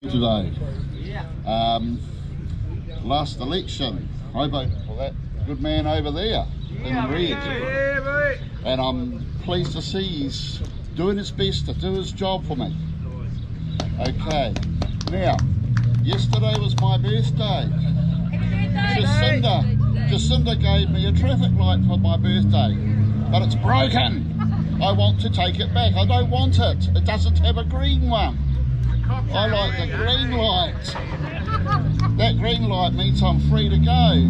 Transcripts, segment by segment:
Today, last election, I voted for that good man over there in red, and I'm pleased to see he's doing his best to do his job for me. Okay, now yesterday was my birthday. Jacinda gave me a traffic light for my birthday, but it's broken. I want to take it back. I don't want it. It doesn't have a green one. I like the green light. That green light means I'm free to go.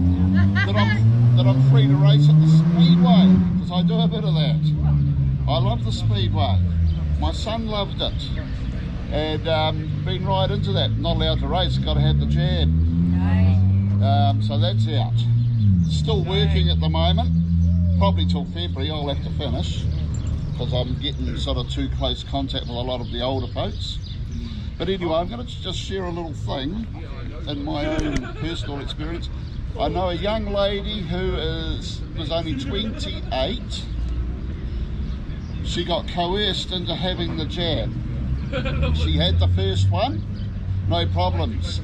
That I'm free to race at the speedway, because I do a bit of that. I love the speedway. My son loved it, and been right into that. Not allowed to race, got to have the jab. So that's out. Still working at the moment. Probably till February I'll have to finish, because I'm getting sort of too close contact with a lot of the older folks. But anyway, I'm going to just share a little thing in my own personal experience. I know a young lady who was only 28. She got coerced into having the jab. She had the first one, no problems.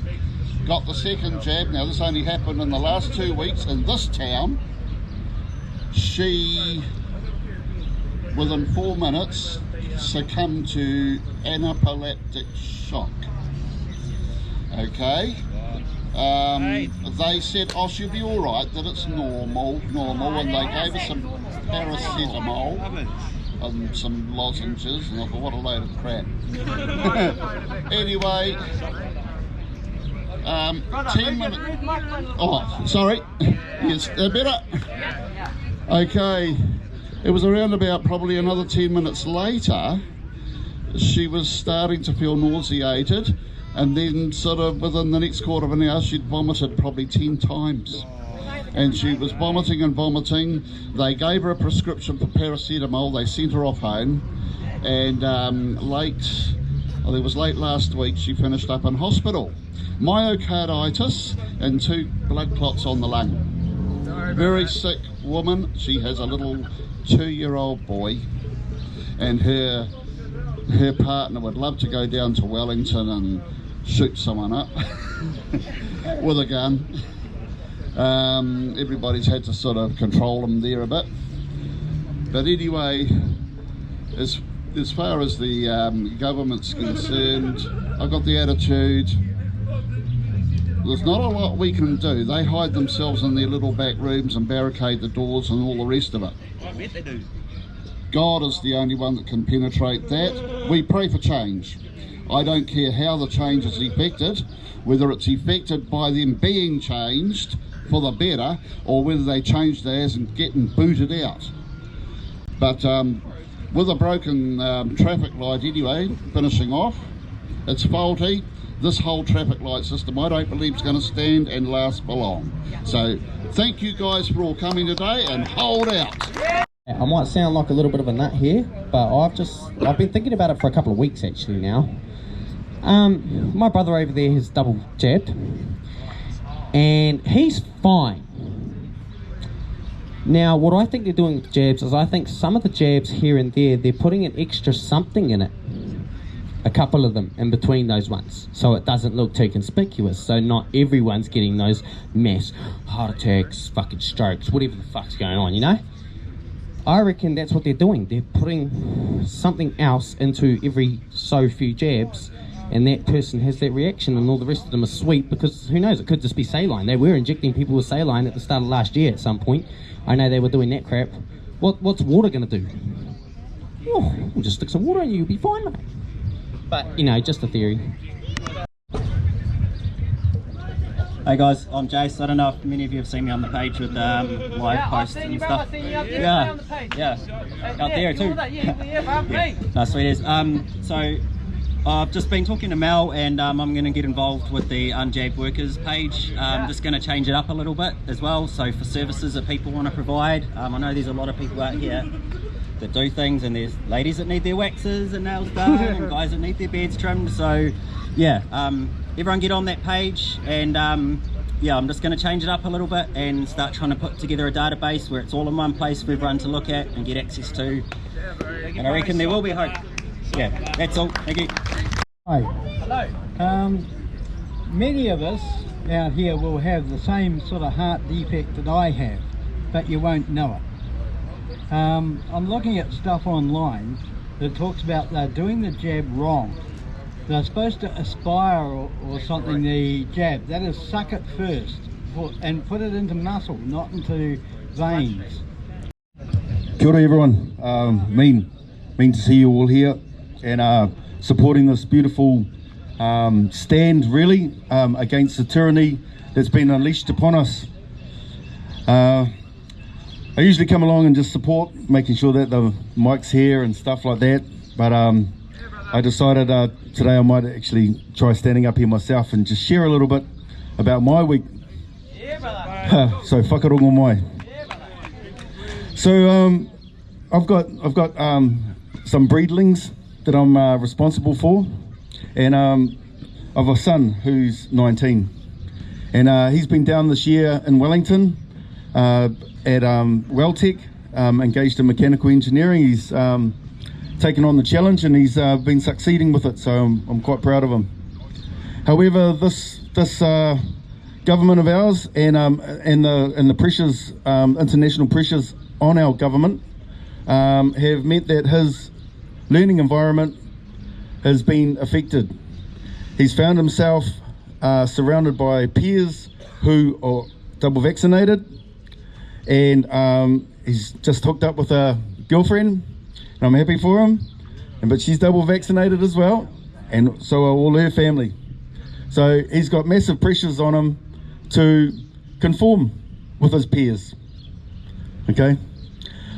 Got the second jab. Now this only happened in the last 2 weeks in this town. She, within 4 minutes, succumbed to anaphylactic shock. Okay, they said, oh, she'll be all right, that it's normal, and they gave her some paracetamol and some lozenges, and I thought, what a load of crap. Anyway, 10 minutes. Oh, sorry. Yes, better. Okay. It was around about probably another 10 minutes later, she was starting to feel nauseated, and then sort of within the next quarter of an hour she'd vomited probably 10 times. And she was vomiting and vomiting. They gave her a prescription for paracetamol, they sent her off home, and it was late last week she finished up in hospital. Myocarditis and 2 blood clots on the lung. Very sick woman. She has a little 2-year-old boy, and her partner would love to go down to Wellington and shoot someone up with a gun. Everybody's had to sort of control them there a bit. But anyway, as far as the government's concerned, I've got the attitude, there's not a lot we can do. They hide themselves in their little back rooms and barricade the doors and all the rest of it. I bet they do. God is the only one that can penetrate that. We pray for change. I don't care how the change is effected, whether it's effected by them being changed for the better, or whether they change theirs and getting booted out. But with a broken traffic light anyway, finishing off, it's faulty. This whole traffic light system, I don't believe is going to stand and last for long. So thank you guys for all coming today, and hold out. I might sound like a little bit of a nut here, but I've been thinking about it for a couple of weeks actually now. My brother over there has double jabbed, and he's fine. Now, what I think they're doing with jabs is I think some of the jabs here and there, they're putting an extra something in it. A couple of them in between those ones, so it doesn't look too conspicuous, so not everyone's getting those mass heart attacks, fucking strokes, whatever the fuck's going on, you know? I reckon that's what they're doing. They're putting something else into every so few jabs, and that person has that reaction, and all the rest of them are sweet, because who knows, it could just be saline. They were injecting people with saline at the start of last year at some point. I know they were doing that crap. What's water gonna do? Oh, we'll just stick some water in you, you'll be fine, mate. But, you know, just a theory. Hey guys, I'm Jace. I don't know if many of you have seen me on the page with live posts and stuff. Yeah, out there too. Yeah. No, sweet as. So I've just been talking to Mel, and I'm going to get involved with the unjabbed workers page. Just going to change it up a little bit as well. So for services that people want to provide, I know there's a lot of people out here that do things, and there's ladies that need their waxes and nails done and guys that need their beards trimmed. So yeah, everyone get on that page, and yeah, I'm just going to change it up a little bit and start trying to put together a database where it's all in one place for everyone to look at and get access to, and I reckon there will be hope. Yeah, that's all. Thank you. Hi. Many of us out here will have the same sort of heart defect that I have, but you won't know it. I'm looking at stuff online that talks about they're doing the jab wrong. They're supposed to aspire or something the jab. That is, suck it first and put it into muscle, not into veins. Kia ora everyone, mean to see you all here and supporting this beautiful stand really against the tyranny that's been unleashed upon us. I usually come along and just support, making sure that the mic's here and stuff like that, but I decided today I might actually try standing up here myself and just share a little bit about my week. So whakarongo mai. So I've got some breedlings that I'm responsible for, and I've a son who's 19, and he's been down this year in Wellington at Welltech, engaged in mechanical engineering. He's taken on the challenge and he's been succeeding with it, so I'm quite proud of him. However, this government of ours and the pressures, international pressures on our government have meant that his learning environment has been affected. He's found himself surrounded by peers who are double vaccinated, and he's just hooked up with a girlfriend, and I'm happy for him, but she's double vaccinated as well, and so are all her family. So he's got massive pressures on him to conform with his peers. Okay,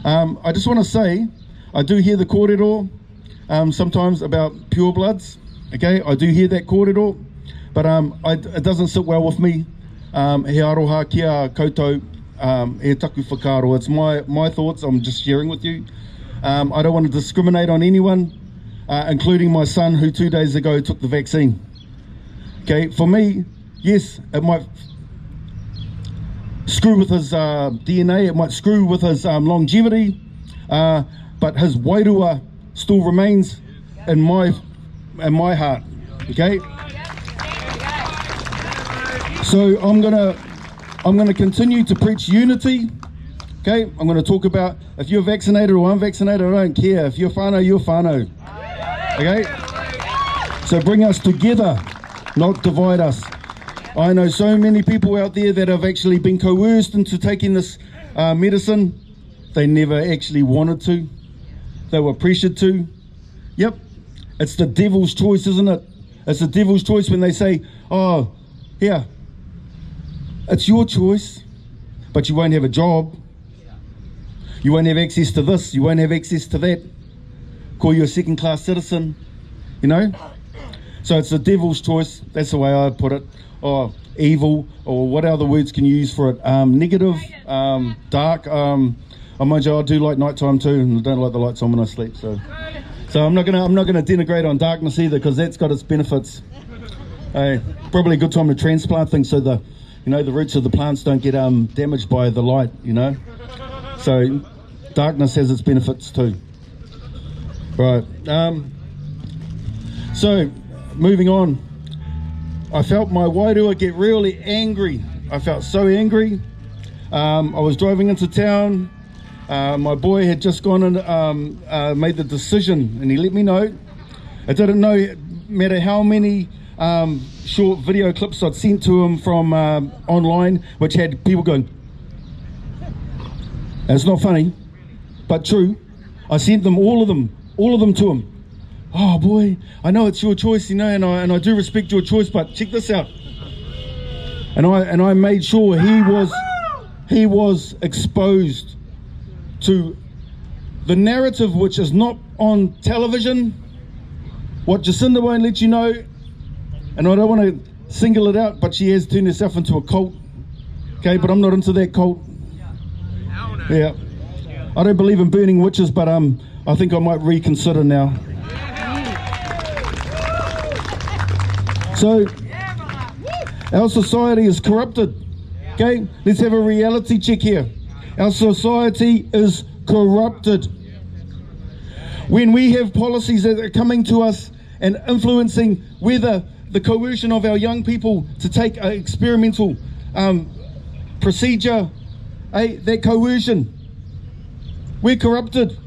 I just want to say, I do hear the kōrero sometimes about purebloods. Okay, I do hear that kōrero, but it doesn't sit well with me. He aroha kia koutou, he taku whakaro. It's my thoughts, I'm just sharing with you. I don't want to discriminate on anyone, including my son who 2 days ago took the vaccine. Okay, for me, yes, it might screw with his DNA, it might screw with his longevity, but his wairua still remains in my heart. Okay, so I'm gonna continue to preach unity. Okay, I'm going to talk about if you're vaccinated or unvaccinated, I don't care. If you're whānau, you're whānau. Okay, so bring us together, not divide us. I know so many people out there that have actually been coerced into taking this medicine. They never actually wanted to. They were pressured to. Yep, it's the devil's choice, isn't it? It's the devil's choice when they say, oh, here, it's your choice, but you won't have a job. You won't have access to this, you won't have access to that. Call you a second-class citizen, you know? So it's the devil's choice, that's the way I put it. Or evil, or what other words can you use for it? Negative, dark. Mind you, I do like nighttime too, and I don't like the lights on when I sleep. So I'm not gonna denigrate on darkness either, because that's got its benefits. Probably a good time to transplant things so the roots of the plants don't get damaged by the light, you know. So darkness has its benefits too. Right. So moving on. I felt my wairua get really angry. I felt so angry. I was driving into town. My boy had just gone and made the decision, and he let me know. I didn't know, matter how many short video clips I'd sent to him from online, which had people going, it's not funny, but true. I sent them all of them to him. Oh boy, I know it's your choice, you know, and I do respect your choice, but check this out. And I made sure he was exposed to the narrative which is not on television, what Jacinda won't let you know, and I don't want to single it out, but she has turned herself into a cult. Okay, but I'm not into that cult. Yeah, I don't believe in burning witches, but I think I might reconsider now. So our society is corrupted. Okay, let's have a reality check here. Our society is corrupted. When we have policies that are coming to us and influencing whether the coercion of our young people to take an experimental procedure, that coercion. We're corrupted.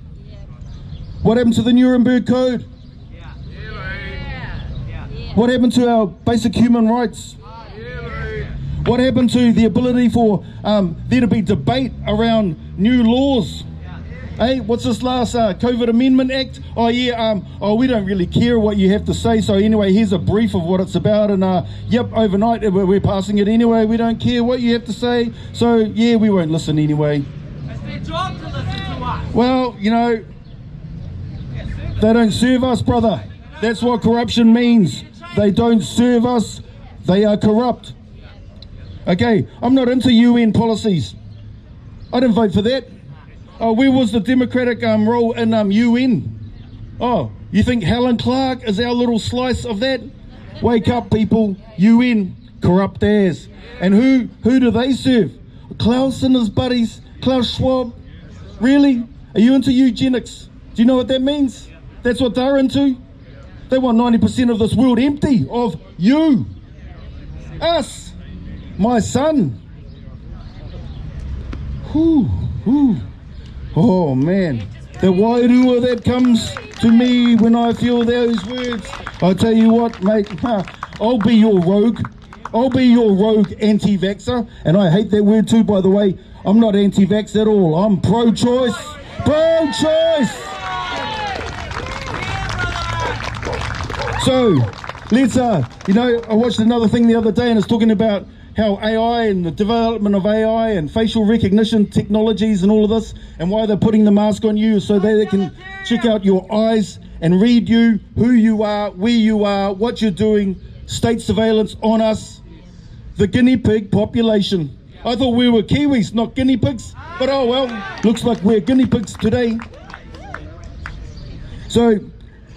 What happened to the Nuremberg Code? What happened to our basic human rights? What happened to the ability for there to be debate around new laws? Hey, what's this last COVID Amendment Act? Oh yeah, we don't really care what you have to say. So anyway, here's a brief of what it's about, and yep, overnight we're passing it anyway. We don't care what you have to say. So yeah, we won't listen anyway. It's their job to listen to us. Well, you know, they don't serve us, brother. That's what corruption means. They don't serve us. They are corrupt. Okay, I'm not into UN policies. I didn't vote for that. Oh, where was the democratic role in UN? Oh, you think Helen Clark is our little slice of that? Wake up, people. UN, corrupt as. And who do they serve? Klaus and his buddies, Klaus Schwab. Really? Are you into eugenics? Do you know what that means? That's what they're into. They want 90% of this world empty of you, us, my son. Whew. Oh man, the wairua that comes to me when I feel those words. I tell you what, mate, I'll be your rogue. I'll be your rogue anti-vaxxer, and I hate that word too, by the way. I'm not anti-vax at all. I'm pro-choice. Pro-choice. So let's, you know, I watched another thing the other day, and it's talking about how AI and the development of AI and facial recognition technologies and all of this, and why they're putting the mask on you so they can check out your eyes and read you, who you are, where you are, what you're doing, state surveillance on us, the guinea pig population. I thought we were Kiwis, not guinea pigs, but oh well, looks like we're guinea pigs today. So,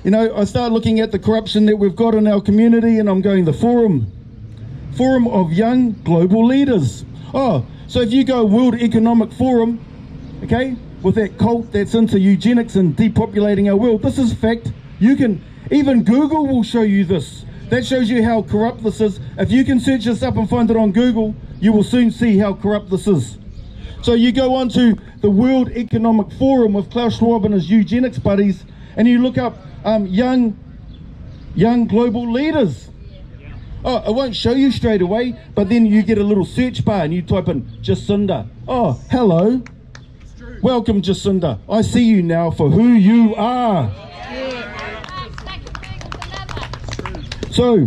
you know, I start looking at the corruption that we've got in our community, and I'm going, the Forum of Young Global Leaders. Oh, so if you go World Economic Forum, okay, with that cult that's into eugenics and depopulating our world, this is fact. You can, even Google will show you this. That shows you how corrupt this is. If you can search this up and find it on Google, you will soon see how corrupt this is. So you go on to the World Economic Forum with Klaus Schwab and his eugenics buddies, and you look up young global leaders. Oh, it won't show you straight away, but then you get a little search bar and you type in Jacinda. Oh, hello. Welcome, Jacinda. I see you now for who you are. So,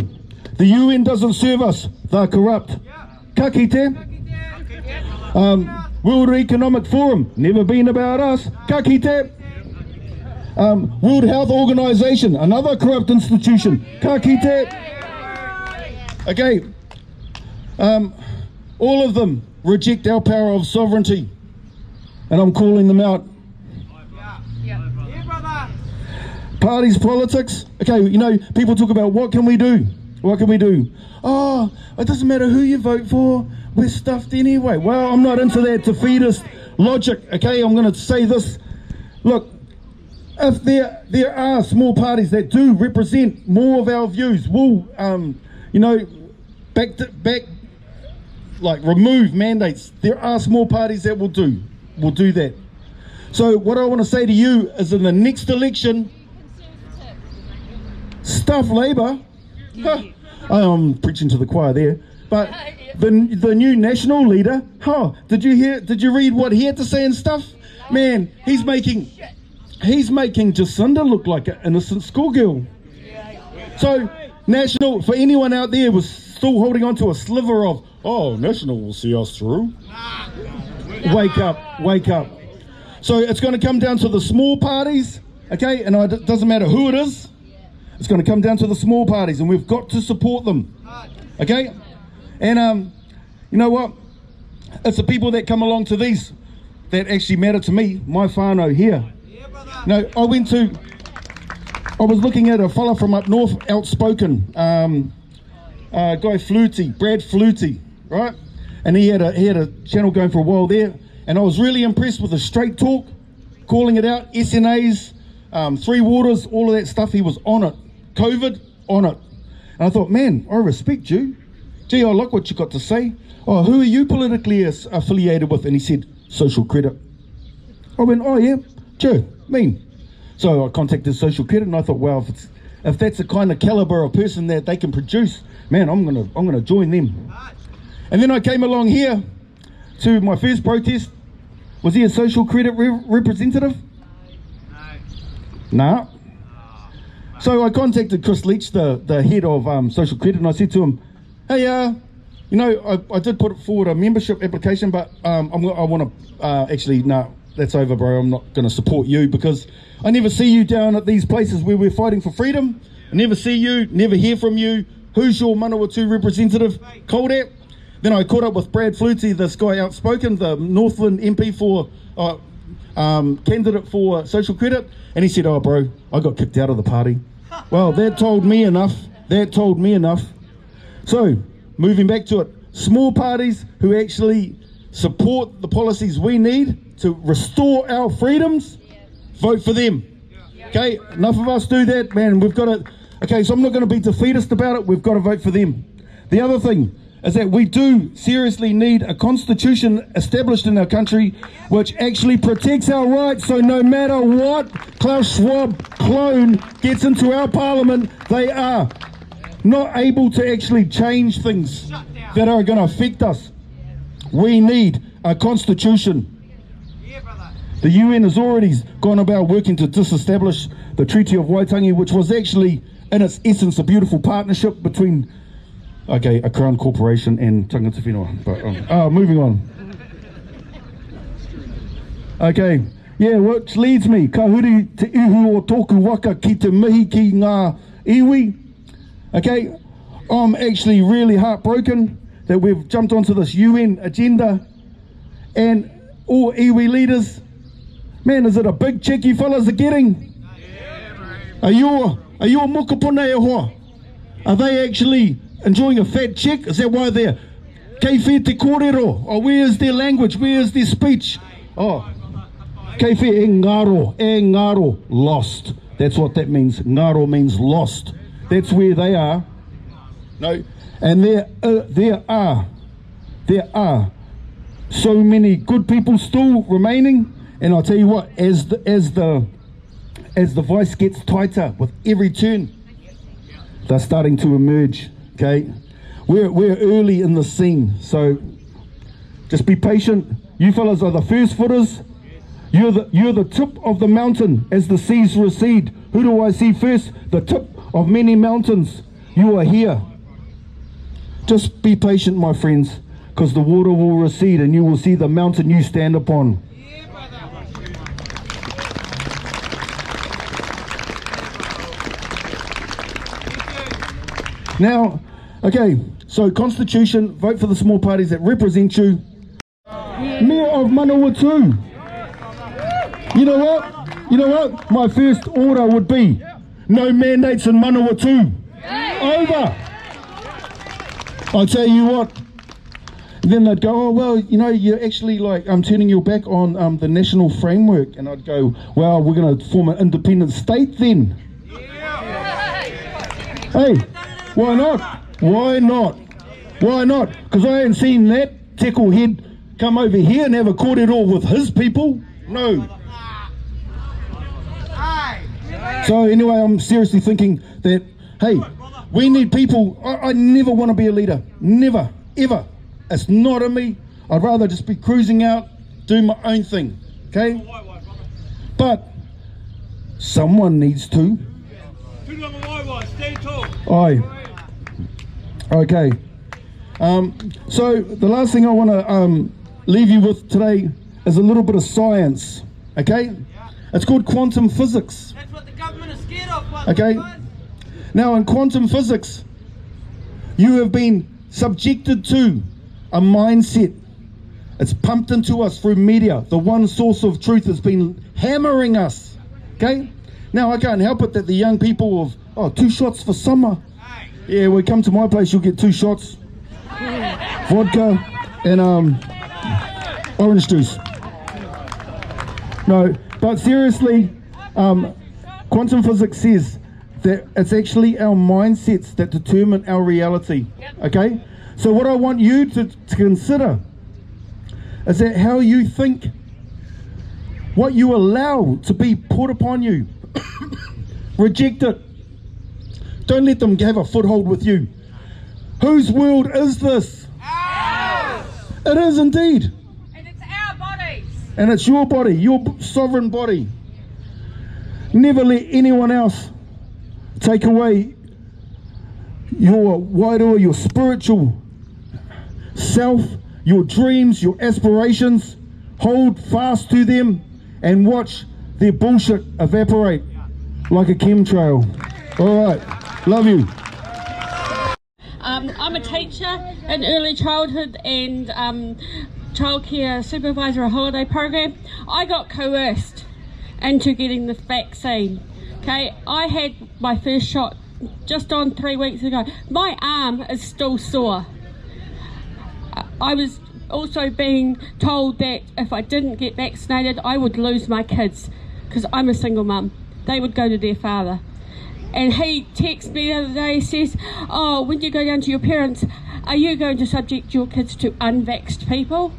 the UN doesn't serve us. They're corrupt. Ka kite. World Economic Forum, never been about us. Ka kite. World Health Organization, another corrupt institution. Ka kite. Okay, all of them reject our power of sovereignty, and I'm calling them out. Parties, politics. Okay, you know, people talk about what can we do? What can we do? Oh, it doesn't matter who you vote for, we're stuffed anyway. Well, I'm not into that defeatist logic, okay? I'm going to say this. Look, if there are small parties that do represent more of our views, we'll, you know, remove mandates. There are small parties that will do that. So what I want to say to you is, in the next election, stuff Labour. I'm preaching to the choir there, but the new national leader. Did you read what he had to say and stuff? Man, he's making Jacinda look like an innocent schoolgirl. So national, for anyone out there was still holding on to a sliver of, oh, national will see us through. Wake up. So it's going to come down to the small parties, okay? And it doesn't matter who it is. It's going to come down to the small parties, and we've got to support them, okay? And you know what? It's the people that come along to these that actually matter to me, my whānau here. No, I was looking at a fella from up north, outspoken, guy Flutie, Brad Flutie, right? And he had a channel going for a while there, and I was really impressed with the straight talk, calling it out, SNAs, Three Waters, all of that stuff. He was on it. COVID on it. And I thought, man, I respect you. Gee, I like what you got to say. Oh, who are you politically affiliated with? And he said, Social Credit. I went, oh yeah, sure, mean. So I contacted Social Credit and I thought, well, if that's the kind of caliber of person that they can produce, man, I'm gonna join them. And then I came along here to my first protest. Was he a Social Credit representative? No. So I contacted Chris Leach, the head of Social Credit, and I said to him, hey, you know, I did put forward a membership application, but I want to, actually, no, that's over, bro. I'm not going to support you because I never see you down at these places where we're fighting for freedom. I never see you, never hear from you. Who's your Manawatu representative? Called at. Then I caught up with Brad Flutie, this guy outspoken, the Northland MP for candidate for Social Credit, and he said, oh bro, I got kicked out of the party. Well, that told me enough. So moving back to it, small parties who actually support the policies we need to restore our freedoms, vote for them. Okay, enough of us do that, man. We've got to, okay, so I'm not going to be defeatist about it. We've got to vote for them. The other thing is that we do seriously need a constitution established in our country which actually protects our rights, so no matter what Klaus Schwab clone gets into our parliament, they are not able to actually change things that are going to affect us. We need a constitution. The UN has already gone about working to disestablish the Treaty of Waitangi, which was actually in its essence a beautiful partnership between a Crown Corporation and Tangata Whenua. But moving on. Okay, yeah, which leads me, ka huri te ihu o tōku waka ki te mihi ki ngā iwi. Okay, I'm actually really heartbroken that we've jumped onto this UN agenda, and all iwi leaders, man, is it a big check you fellas are getting? Are your mokopuna e hoa? Are they actually enjoying a fat check? Is that why they're kei whē te kōrero? Oh, where is their language? Where is their speech? Oh, kei whē e ngaro, lost. That's what that means. Ngaro means lost. That's where they are. No, and there are so many good people still remaining. And I'll tell you what, as the vice gets tighter with every turn, they're starting to emerge. Okay, we're early in the scene, so just be patient. You fellas are the first footers. You're the tip of the mountain as the seas recede. Who do I see first? The tip of many mountains. You are here. Just be patient, my friends, because the water will recede and you will see the mountain you stand upon. Now, okay, so constitution, vote for the small parties that represent you. Mayor of Manawatu. You know what? My first order would be no mandates in Manawatu. Over. I'll tell you what. Then they'd go, oh, well, you know, you're actually like, turning your back on the national framework. And I'd go, well, we're going to form an independent state then. Hey, why not? Why not? Why not? Because I ain't seen that tickle head come over here and have a court at all with his people. No. So anyway, I'm seriously thinking that, hey, we need people. I never want to be a leader. Never, ever. It's not in me. I'd rather just be cruising out, doing my own thing. Okay? But someone needs to. Aye. Okay. So the last thing I want to leave you with today is a little bit of science. Okay? It's called quantum physics. That's what the government is scared of. Okay? Now in quantum physics, you have been subjected to a mindset. It's pumped into us through media. The one source of truth has been hammering us. Okay? Now I can't help it that the young people of 2 shots for summer. Yeah, we come to my place, you'll get 2 shots. Vodka and orange juice. No, but seriously, quantum physics says that it's actually our mindsets that determine our reality. Okay? So what I want you to consider is that how you think, what you allow to be put upon you. Reject it. Don't let them have a foothold with you. Whose world is this? Ours. It is indeed. And it's our bodies. And it's your body, your sovereign body. Never let anyone else take away your wider, your spiritual self, your dreams, your aspirations. Hold fast to them and watch their bullshit evaporate like a chemtrail. All right, love you. I'm a teacher in early childhood and childcare supervisor, a holiday program. I got coerced into getting the vaccine. Okay, I had my first shot just on 3 weeks ago. My arm is still sore. I was also being told that if I didn't get vaccinated, I would lose my kids because I'm a single mum. They would go to their father. And he texted me the other day, he says, oh, when you go down to your parents, are you going to subject your kids to unvaxxed people?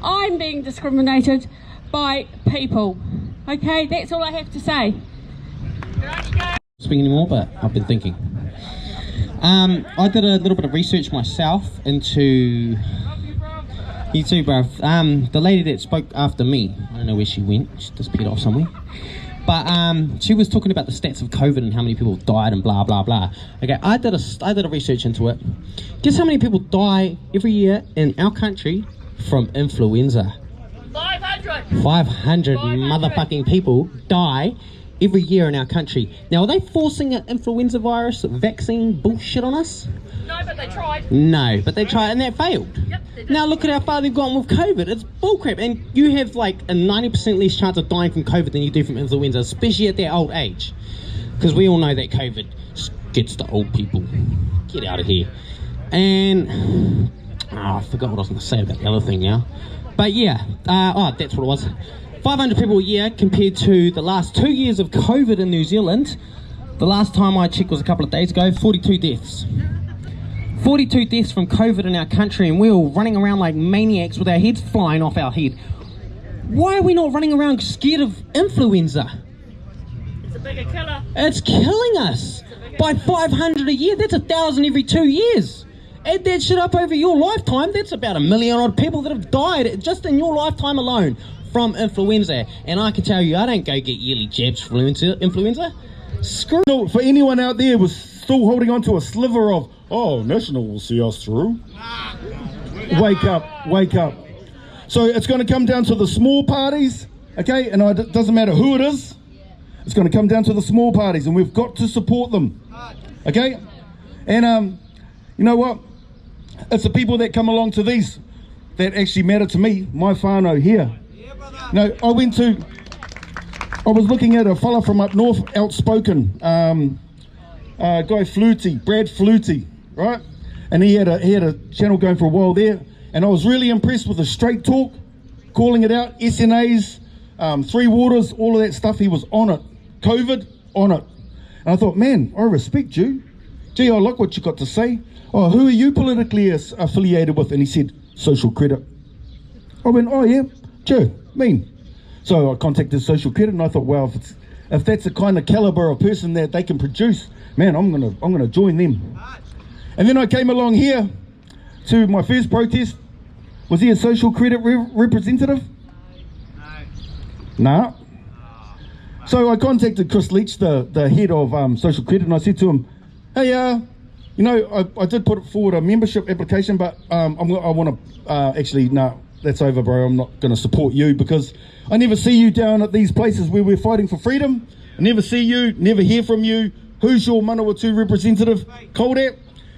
I'm being discriminated by people. Okay, that's all I have to say. Speak anymore, but I've been thinking. I did a little bit of research myself into you too, bruv. The lady that spoke after me, I don't know where she went, she disappeared off somewhere. But she was talking about the stats of COVID and how many people died and blah blah blah. Okay, I did a research into it. Guess how many people die every year in our country from influenza? 500. 500 motherfucking people die every year in our country. Now, are they forcing an influenza virus vaccine bullshit on us? No, but they tried. No, but they tried and that failed. Yep, they did. Now look at how far they've gone with COVID. It's bullcrap, and you have like a 90% less chance of dying from COVID than you do from influenza, especially at that old age. Because we all know that COVID gets the old people. Get out of here. And I forgot what I was going to say about the other thing now. But yeah, that's what it was. 500 people a year compared to the last 2 years of COVID in New Zealand. The last time I checked was a couple of days ago, 42 deaths. 42 deaths from COVID in our country, and we're all running around like maniacs with our heads flying off our head. Why are we not running around scared of influenza? It's a bigger killer. It's killing us by 500 a year. That's 1,000 every 2 years. Add that shit up over your lifetime, that's about 1 million odd people that have died just in your lifetime alone from influenza. And I can tell you, I don't go get yearly jabs for influenza. Screw. For anyone out there was still holding on to a sliver of, oh, National will see us through. Wake up, wake up. So it's going to come down to the small parties, okay? And it doesn't matter who it is. It's going to come down to the small parties, and we've got to support them, okay? And you know what? It's the people that come along to these that actually matter to me. My whānau here. You know, I was looking at a fella from up north, outspoken, guy Flutie, Brad Flutie, right? And he had a channel going for a while there, and I was really impressed with the straight talk, calling it out, SNAs, Three Waters, all of that stuff. He was on it. COVID, on it. And I thought, man, I respect you. Gee, I like what you got to say. Oh, who are you politically affiliated with? And he said, Social Credit. I went, oh yeah, sure, mean. So I contacted Social Credit, and I thought, wow, if that's the kind of caliber of person that they can produce, man, I'm gonna join them. And then I came along here to my first protest. Was he a Social Credit representative? No. Nah. So I contacted Chris Leach, the head of Social Credit, and I said to him, hey, you know, I did put forward a membership application, but I want to actually, no, that's over, bro. I'm not going to support you because I never see you down at these places where we're fighting for freedom. I never see you, never hear from you. Who's your Manawatu representative? Cold at?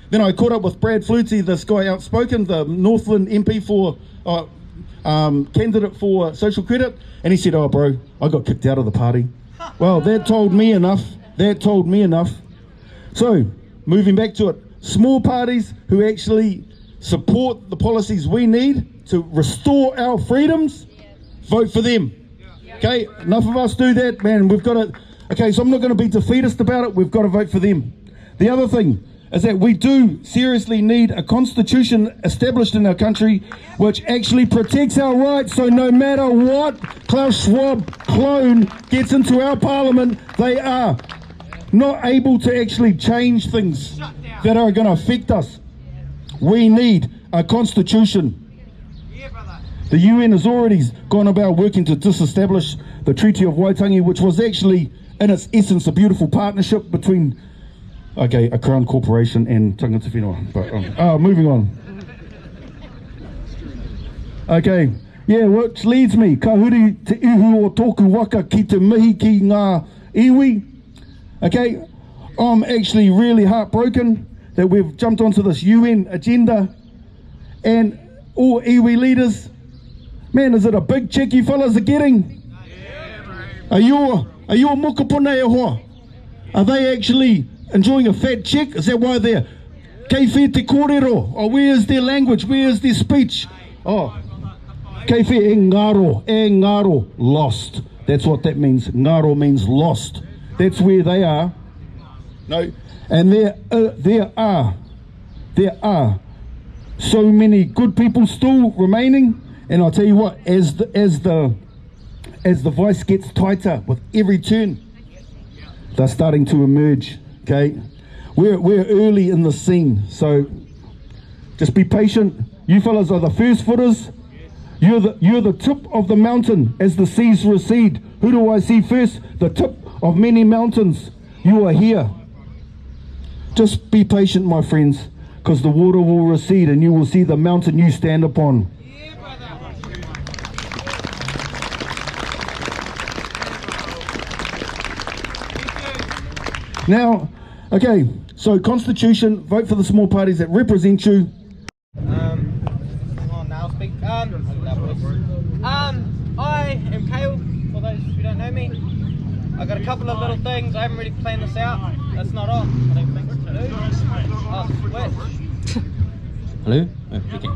Then I caught up with Brad Flutie, this guy outspoken, the Northland MP for candidate for Social Credit, and he said, oh, bro, I got kicked out of the party. Well, that told me enough. That told me enough. So, moving back to it, small parties who actually support the policies we need to restore our freedoms, vote for them. Okay, enough of us do that, man. We've got to Okay, so I'm not going to be defeatist about it. We've got to vote for them. The other thing is that we do seriously need a constitution established in our country which actually protects our rights, so no matter what Klaus Schwab clone gets into our parliament, they are not able to actually change things that are going to affect us. We need a constitution. The UN has already gone about working to disestablish the Treaty of Waitangi, which was actually in its essence a beautiful partnership between a Crown Corporation and Tangata Whenua. But moving on. Okay, yeah, which leads me, ka huri te ihu o tōku waka ki te mihi ki ngā iwi. Okay, I'm actually really heartbroken that we've jumped onto this UN agenda, and all iwi leaders, man, is it a big check you fellas are getting? Are you mokopuna e hoa? Are they actually enjoying a fat check? Is that why they're kei whi te kōrero? Oh, where is their language? Where is their speech? Oh, kei whi e ngaro, lost. That's what that means. Ngaro means lost. That's where they are. No, and there are so many good people still remaining. And I'll tell you what, as the vice gets tighter with every turn, they're starting to emerge. Okay, we're early in the scene, so just be patient. You fellas are the first footers. You're the tip of the mountain as the seas recede. Who do I see first? The tip of many mountains. You are here. Just be patient, my friends, because the water will recede and you will see the mountain you stand upon. Now, okay, so constitution, vote for the small parties that represent you. I am Kale, for those who don't know me. I've got a couple of little things. I haven't really planned this out. That's not on, I don't think. Hello? Oh, okay.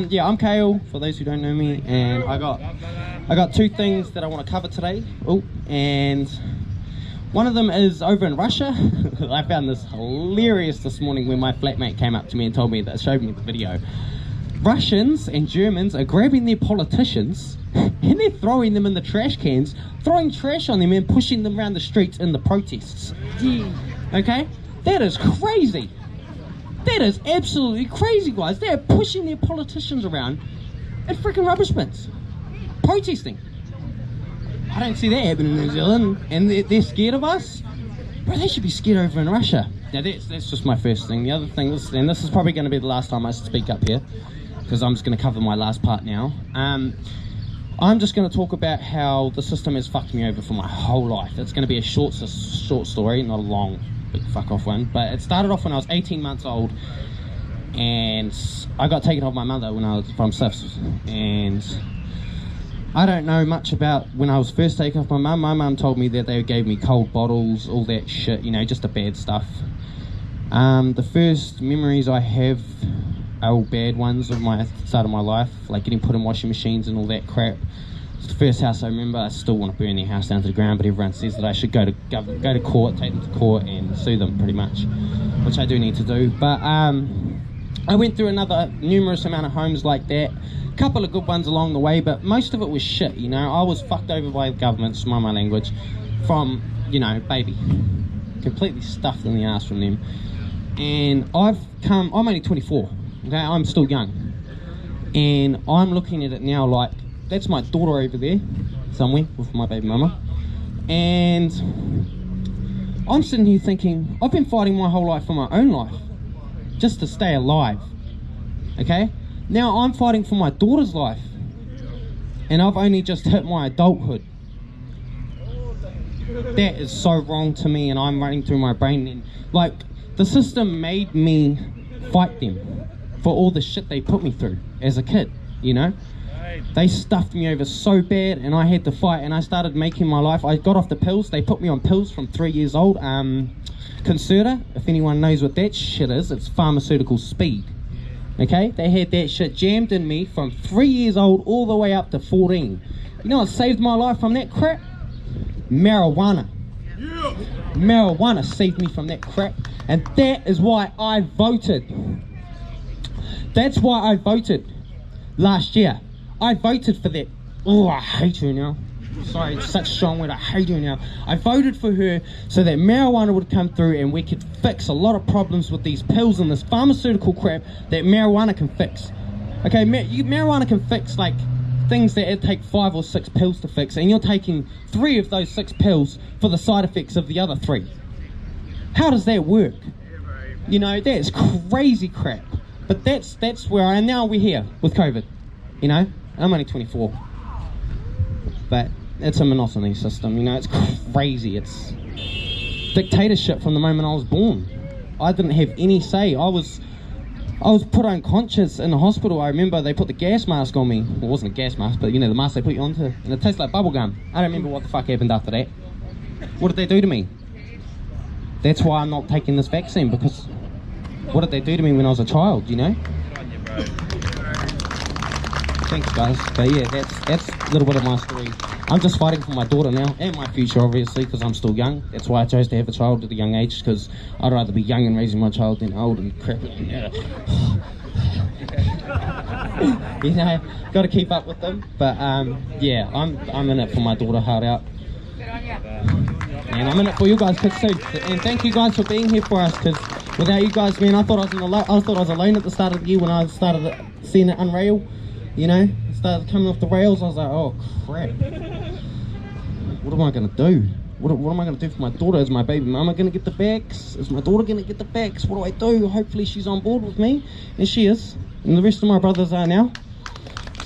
Yeah, I'm Kale, for those who don't know me, and I got two things that I want to cover today. Oh, and one of them is over in Russia. I found this hilarious this morning when my flatmate came up to me and told me that, showed me the video. Russians and Germans are grabbing their politicians and they're throwing them in the trash cans, throwing trash on them and pushing them around the streets in the protests. Okay? That is crazy. That is absolutely crazy, guys. They're pushing their politicians around in freaking rubbish bins, protesting. I don't see that happening in New Zealand, and they're scared of us. Bro, they should be scared over in Russia. Now that's just my first thing. The other thing is, and this is probably going to be the last time I speak up here, because I'm just going to cover my last part now. I'm just going to talk about how the system has fucked me over for my whole life. It's going to be a short story, not a long, big fuck off one. But it started off when I was 18 months old, and I got taken off my mother when I was from SIFs, and I don't know much about when I was first taken off my mum. My mum told me that they gave me cold bottles, all that shit, you know, just the bad stuff. The first memories I have are all bad ones of my start of my life, like getting put in washing machines and all that crap. It's the first house I remember. I still want to burn their house down to the ground, but everyone says that I should go to court, take them to court and sue them pretty much, which I do need to do. But I went through another numerous amount of homes like that. Couple of good ones along the way, but most of it was shit, you know. I was fucked over by the government, to my language, from, you know, baby. Completely stuffed in the ass from them. And I'm only 24, okay, I'm still young. And I'm looking at it now like, that's my daughter over there, somewhere, with my baby mama. And I'm sitting here thinking, I've been fighting my whole life for my own life, just to stay alive, okay? Now I'm fighting for my daughter's life, and I've only just hit my adulthood. That is so wrong to me, and I'm running through my brain. And like, the system made me fight them for all the shit they put me through as a kid, you know. They stuffed me over so bad, and I had to fight, and I started making my life. I got off the pills. They put me on pills from 3 years old. Concerta, if anyone knows what that shit is, it's pharmaceutical speed. Okay, they had that shit jammed in me from 3 years old all the way up to 14. You know what saved my life from that crap? marijuana. Marijuana saved me from that crap, and that is why I voted. That's why I voted last year. I voted for that. Oh, I hate her now. Sorry, it's such a strong word. I hate her now. I voted for her so that marijuana would come through and we could fix a lot of problems with these pills and this pharmaceutical crap that marijuana can fix. Okay, marijuana can fix like things that it take 5 or 6 pills to fix, and you're taking 3 of those 6 pills for the side effects of the other 3. How does that work? You know, that's crazy crap. But that's where I am now. We're here with COVID. You know, I'm only 24, but it's a monotony system. You know, it's crazy. It's dictatorship from the moment I was born. I didn't have any say. I was put unconscious in the hospital. I remember they put the gas mask on me. Well, it wasn't a gas mask, but you know, the mask they put you onto, and it tastes like bubble gum. I don't remember what the fuck happened after that. What did they do to me? That's why I'm not taking this vaccine, because what did they do to me when I was a child, you know? Thanks, guys. But yeah, that's a little bit of my story. I'm just fighting for my daughter now, and my future, obviously, because I'm still young. That's why I chose to have a child at a young age, because I'd rather be young and raising my child than old and crap. You know, got to keep up with them. But yeah, I'm in it for my daughter, hard out. And I'm in it for you guys, kids, too. And thank you guys for being here for us, because without you guys, man, I thought I was alone at the start of the year when I started seeing it unreal. You know, it started coming off the rails. I was like, oh crap, what am I gonna do? What am I gonna do for my daughter? Is my baby mama gonna get the vax? Is my daughter gonna get the vax? What do I do? Hopefully she's on board with me, and she is, and the rest of my brothers are now.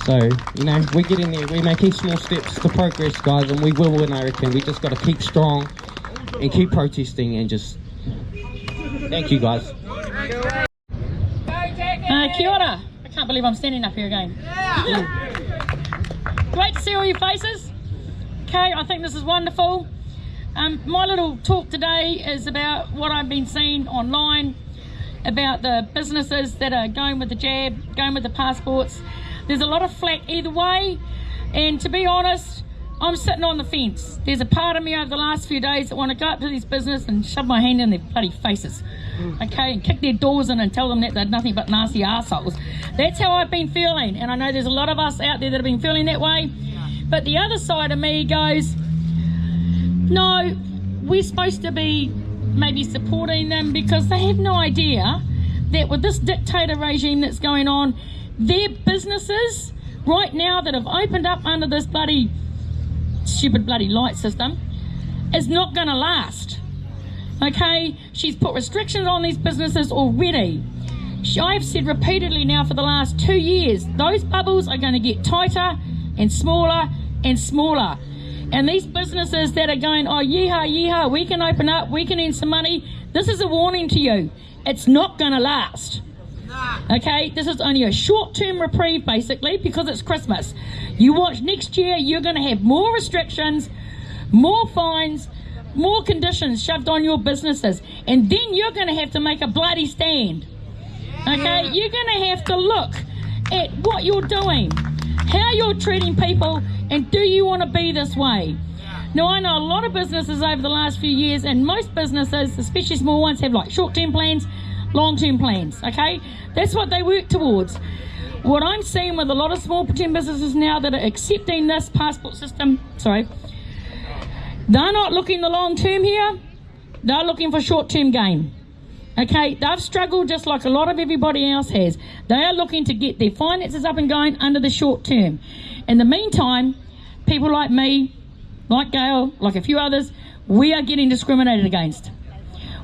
So, you know, we're getting there. We're making small steps to progress, guys, and we will win, I reckon. We just got to keep strong and keep protesting and just... Thank you, guys. Kia ora. I can't believe I'm standing up here again. Great to see all your faces. Okay, I think this is wonderful. My little talk today is about what I've been seeing online, about the businesses that are going with the jab, going with the passports. There's a lot of flack either way, and to be honest, I'm sitting on the fence. There's a part of me over the last few days that want to go up to these businesses and shove my hand in their bloody faces, okay, and kick their doors in and tell them that they're nothing but nasty arseholes. That's how I've been feeling, and I know there's a lot of us out there that have been feeling that way. But the other side of me goes, no, we're supposed to be maybe supporting them, because they have no idea that with this dictator regime that's going on, their businesses right now that have opened up under this bloody stupid bloody light system is not going to last. Okay, she's put restrictions on these businesses already. I've said repeatedly now for the last 2 years, those bubbles are going to get tighter and smaller and smaller. And these businesses that are going, oh yeehaw, yeehaw, we can open up, we can earn some money, this is a warning to you. It's not going to last. Okay, this is only a short-term reprieve basically, because it's Christmas. You watch next year, you're going to have more restrictions, more fines, more conditions shoved on your businesses, and then you're going to have to make a bloody stand. Okay, you're going to have to look at what you're doing, how you're treating people, and do you want to be this way? Now, I know a lot of businesses over the last few years, and most businesses, especially small ones, have like short-term plans, long-term plans, okay? That's what they work towards. What I'm seeing with a lot of small-term businesses now that are accepting this passport system, they're not looking the long-term here, they're looking for short-term gain. Okay, they've struggled just like a lot of everybody else has. They are looking to get their finances up and going under the short term. In the meantime, people like me, like Gail, like a few others, we are getting discriminated against.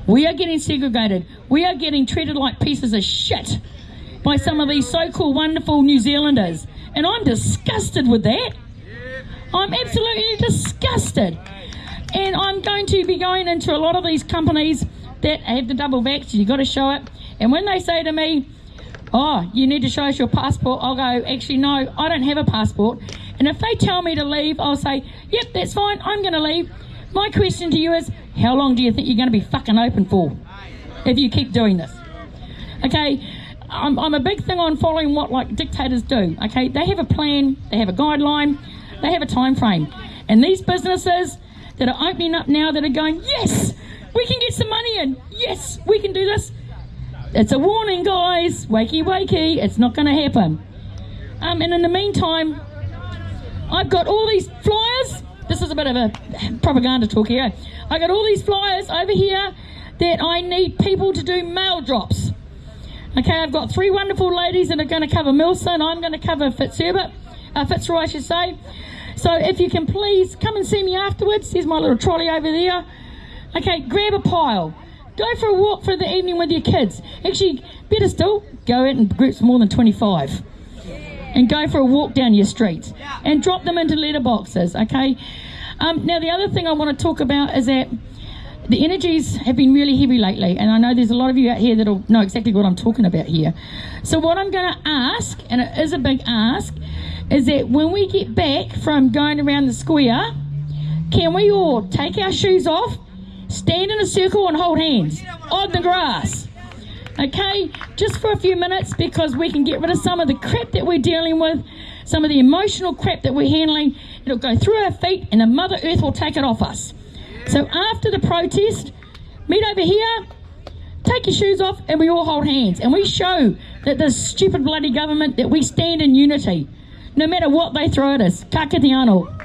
We are getting segregated. We are getting treated like pieces of shit by some of these so-called wonderful New Zealanders. And I'm disgusted with that. I'm absolutely disgusted. And I'm going to be going into a lot of these companies that have the double vax, you've got to show it. And when they say to me, oh, you need to show us your passport, I'll go, actually, no, I don't have a passport. And if they tell me to leave, I'll say, yep, that's fine, I'm going to leave. My question to you is, how long do you think you're going to be fucking open for if you keep doing this? Okay, I'm a big thing on following what like dictators do. Okay, they have a plan, they have a guideline, they have a time frame. And these businesses, that are opening up now that are going, yes, we can get some money in. Yes, we can do this. It's a warning, guys. Wakey, wakey. It's not going to happen. And in the meantime, I've got all these flyers. This is a bit of a propaganda talk here. I got all these flyers over here that I need people to do mail drops. Okay, I've got 3 wonderful ladies that are going to cover Milson. I'm going to cover Fitzroy, I should say. So if you can please come and see me afterwards. There's my little trolley over there. Okay, grab a pile. Go for a walk for the evening with your kids. Actually, better still, go out in groups of more than 25. And go for a walk down your streets. And drop them into letterboxes, okay? Now, the other thing I want to talk about is that the energies have been really heavy lately, and I know there's a lot of you out here that'll know exactly what I'm talking about here. So what I'm going to ask, and it is a big ask, is that when we get back from going around the square, can we all take our shoes off, stand in a circle and hold hands on the grass? Okay, just for a few minutes, because we can get rid of some of the crap that we're dealing with, some of the emotional crap that we're handling. It'll go through our feet and the Mother Earth will take it off us. So after the protest, meet over here, take your shoes off, and we all hold hands. And we show that this stupid bloody government that we stand in unity, no matter what they throw at us. Ka kite anō.